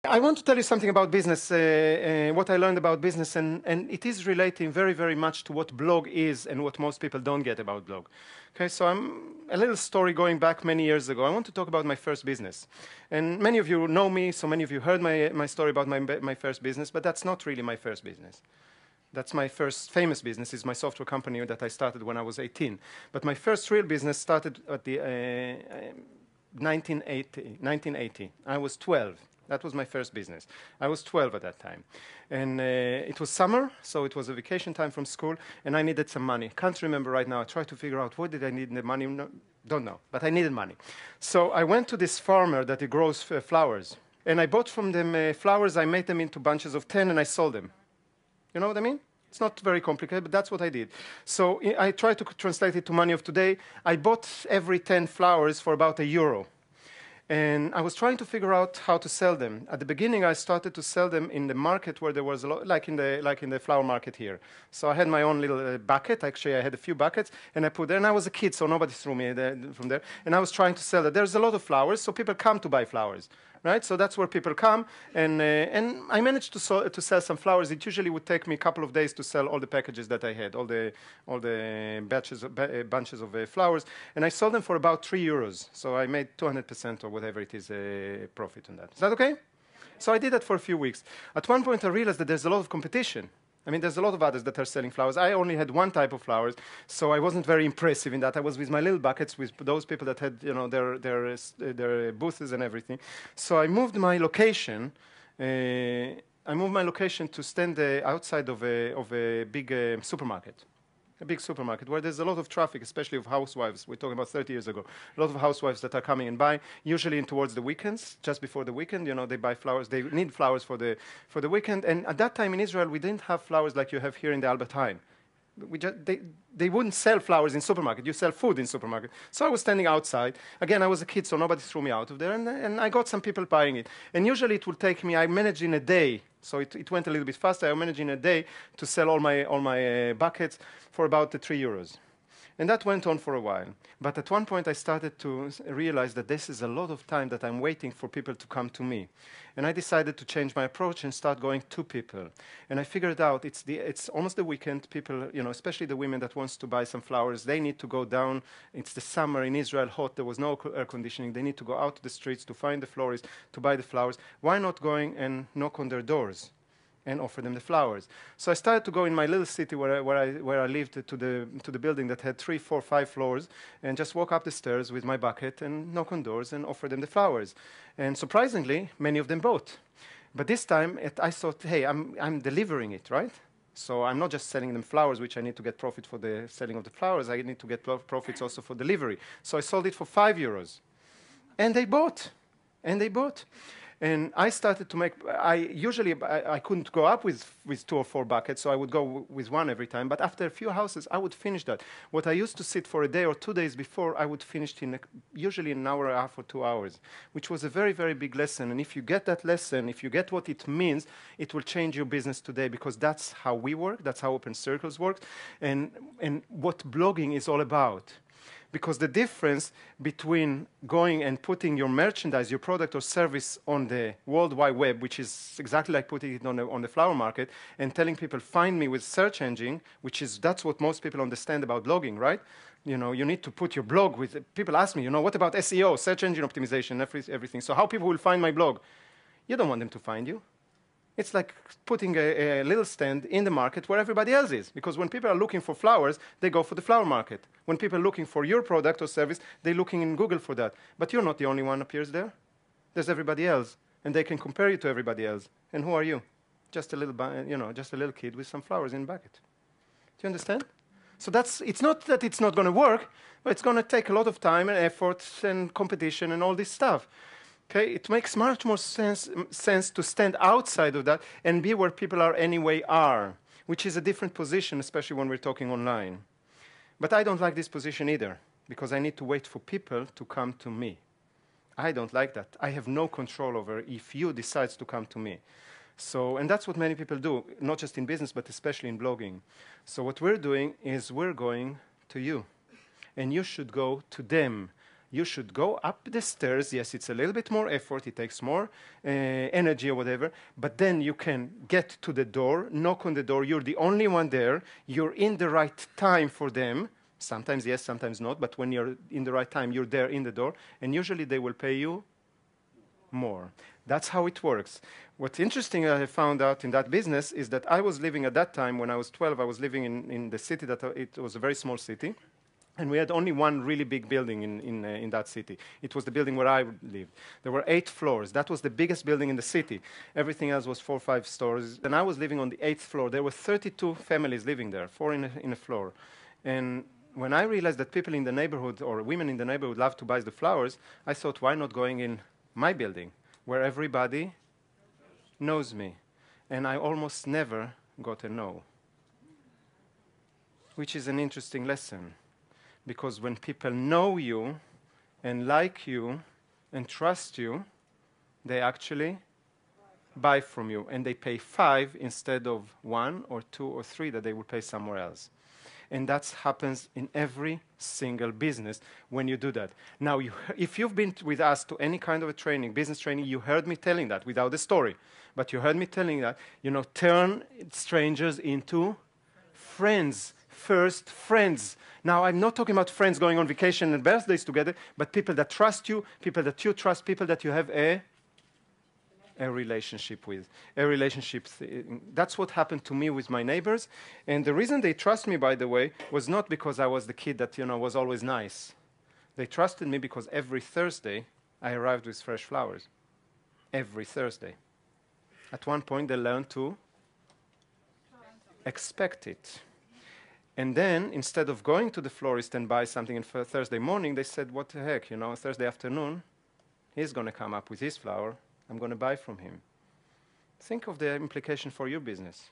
I want to tell you something about business, what I learned about business, and it is relating very, very much to what blog is and what most people don't get about blog. Okay, so I'm a little story going back many years ago. I want to talk about my first business. And many of you know me, so many of you heard my story about my first business, but that's not really my first business. That's my first famous business, is my software company that I started when I was 18. But my first real business started at the 1980. I was 12. That was my first business. I was 12 at that time. And it was summer, so it was a vacation time from school, and I needed some money. Can't remember right now. I tried to figure out what did I need the money. No, don't know, but I needed money. So I went to this farmer that he grows flowers, and I bought from them flowers. I made them into bunches of 10, and I sold them. You know what I mean? It's not very complicated, but that's what I did. So I tried to translate it to money of today. I bought every 10 flowers for about €1. And I was trying to figure out how to sell them. At the beginning, I started to sell them in the market where there was a lot, like in the flower market here. So I had my own little bucket. Actually, I had a few buckets, and I put there. And I was a kid, so nobody threw me from there. And I was trying to sell it. There's a lot of flowers, so people come to buy flowers, right? So that's where people come. And I managed to sell some flowers. It usually would take me a couple of days to sell all the packages that I had, all the bunches of flowers. And I sold them for about €3. So I made 200% or whatever it is profit on that. Is that okay? So I did that for a few weeks. At one point, I realized that there's a lot of competition. I mean, there's a lot of others that are selling flowers. I only had one type of flowers, so I wasn't very impressive in that. I was with my little buckets with those people that had, you know, their booths and everything. So I moved my location. I moved my location to stand outside of a big supermarket. A big supermarket where there's a lot of traffic, especially of housewives. We're talking about 30 years ago. A lot of housewives that are coming and buying, usually in towards the weekends, just before the weekend. You know, they buy flowers. They need flowers for the weekend. And at that time in Israel, we didn't have flowers like you have here in the Albert Heijn. They wouldn't sell flowers in supermarket. You sell food in supermarket. So I was standing outside. Again, I was a kid, so nobody threw me out of there. And I got some people buying it. And usually it would take me, I managed in a day. So it went a little bit faster. I managed in a day to sell all my buckets for about €3. And that went on for a while. But at one point, I started to realize that this is a lot of time that I'm waiting for people to come to me. And I decided to change my approach and start going to people. And I figured out it's almost the weekend. People, you know, especially the women that wants to buy some flowers, they need to go down. It's the summer in Israel, hot. There was no air conditioning. They need to go out to the streets to find the florists, to buy the flowers. Why not going and knock on their doors and offer them the flowers? So I started to go in my little city where I lived to the building that had 3, 4, 5 floors, and just walk up the stairs with my bucket and knock on doors and offer them the flowers. And surprisingly, many of them bought. But this time, I thought, hey, I'm delivering it, right? So I'm not just selling them flowers, which I need to get profit for the selling of the flowers. I need to get profits also for delivery. So I sold it for €5. And they bought. And they bought. And I started to make, I couldn't go up with 2 or 4 buckets, so I would go with one every time. But after a few houses, I would finish that. What I used to sit for a day or 2 days before, I would finish in usually an hour and a half or 2 hours, which was a very, very big lesson. And if you get that lesson, if you get what it means, it will change your business today, because that's how we work, that's how Open Circles works, and what blogging is all about. Because the difference between going and putting your merchandise, your product or service on the World Wide Web, which is exactly like putting it on the flower market, and telling people, find me with search engine, that's what most people understand about blogging, right? You know, you need to put your blog with, people ask me, you know, what about SEO, search engine optimization, everything. So how people will find my blog? You don't want them to find you. It's like putting a little stand in the market where everybody else is. Because when people are looking for flowers, they go for the flower market. When people are looking for your product or service, they're looking in Google for that. But you're not the only one who appears there. There's everybody else. And they can compare you to everybody else. And who are you? Just a little kid with some flowers in a bucket. Do you understand? So it's not that it's not going to work, but it's going to take a lot of time and effort and competition and all this stuff. Okay, it makes much more sense to stand outside of that and be where people are, which is a different position, especially when we're talking online. But I don't like this position either, because I need to wait for people to come to me. I don't like that. I have no control over if you decide to come to me. So, and that's what many people do, not just in business, but especially in blogging. So what we're doing is we're going to you, and you should go to them. You should go up the stairs. Yes, it's a little bit more effort. It takes more energy or whatever. But then you can get to the door, knock on the door. You're the only one there. You're in the right time for them. Sometimes yes, sometimes not. But when you're in the right time, you're there in the door. And usually they will pay you more. That's how it works. What's interesting I found out in that business is that I was living at that time, when I was 12, I was living in the city that it was a very small city. And we had only one really big building in that city. It was the building where I lived. There were 8 floors. That was the biggest building in the city. Everything else was 4 or 5 stories. And I was living on the 8th floor. There were 32 families living there, 4 in a floor. And when I realized that people in the neighborhood, or women in the neighborhood, love to buy the flowers, I thought, why not going in my building, where everybody knows me? And I almost never got a no, which is an interesting lesson. Because when people know you and like you and trust you, they actually buy from you. And they pay 5 instead of 1 or 2 or 3 that they would pay somewhere else. And that happens in every single business when you do that. Now, if you've been with us to any kind of a training, business training, you heard me telling that without the story. But you heard me telling that, turn strangers into friends. First, friends. Now, I'm not talking about friends going on vacation and birthdays together, but people that trust you, people that you trust, people that you have a relationship with. That's what happened to me with my neighbors. And the reason they trust me, by the way, was not because I was the kid that, was always nice. They trusted me because every Thursday I arrived with fresh flowers. Every Thursday. At one point, they learned to expect it. And then, instead of going to the florist and buy something on Thursday morning, they said, what the heck, Thursday afternoon, he's going to come up with his flower. I'm going to buy from him. Think of the implication for your business.